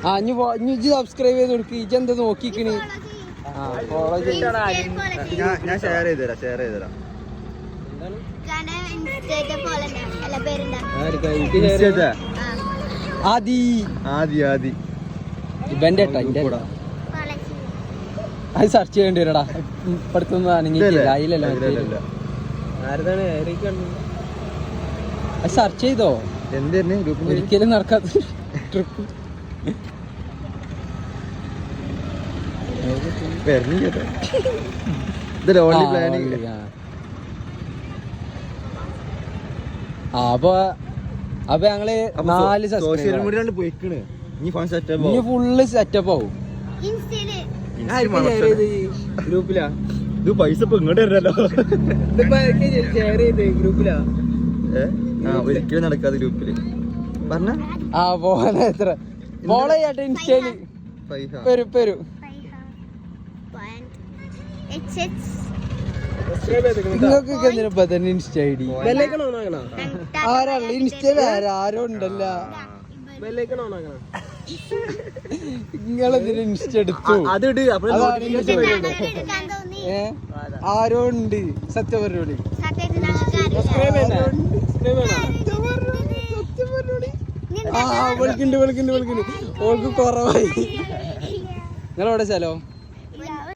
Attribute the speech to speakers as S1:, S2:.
S1: ആ ഇനി സബ്സ്ക്രൈബ് ചെയ്ത് കൊടുക്ക്. ഇജെന്താ നോക്കിക്കണ്? ഫോളോ
S2: ഞാൻ ഷെയർ ചെയ്തരാം
S1: ആദി ഇവന്റെ അത് സെർച്ച് ചെയ്യേണ്ടി വരടാ. ഇപ്പടുത്തൊന്നും അനങ്ങിയിട്ടില്ല. അതിലല്ലോ അത് സെർച്ച് ചെയ്തോ? ഒരിക്കലും നടക്കാത്ത ട്രിപ്പ്. അപ്പൊ ഞങ്ങള് 4
S2: സോഷ്യൽ മീഡിയ പോയിക്കണ്.
S1: ഇനി ഫുള്ള് സെറ്റപ്പ് ആവും. ഗ്രൂപ്പിലാ
S2: ഇത് പൈസ ഇപ്പൊ ഇങ്ങോട്ട് വരല്ലോ.
S1: ഷെയർ ചെയ്ത് ഗ്രൂപ്പിലാ.
S2: ഒരിക്കലും നടക്കാതെ ഗ്രൂപ്പില് പറഞ്ഞ
S1: എത്ര ഫോളോ ചെയ്യട്ടെ. ഇൻസ്റ്റയില് വരും. നിങ്ങൾക്കൊക്കെ എന്തിനാ തന്നെ ഇൻസ്റ്റ ഐ ഡി? ആരാള് ഇൻസ്റ്റയിൽ ആരോ ഉണ്ടല്ലോ. നിങ്ങളെന്തിനാ ഇൻസ്റ്റ എടുത്തു? ആരോ ഉണ്ട്. സത്യം പറഞ്ഞോളി. വിളിക്കുന്നുണ്ട്. ഓൾക്ക് കുറവായി. നിങ്ങളെവിടെ സ്ഥലം?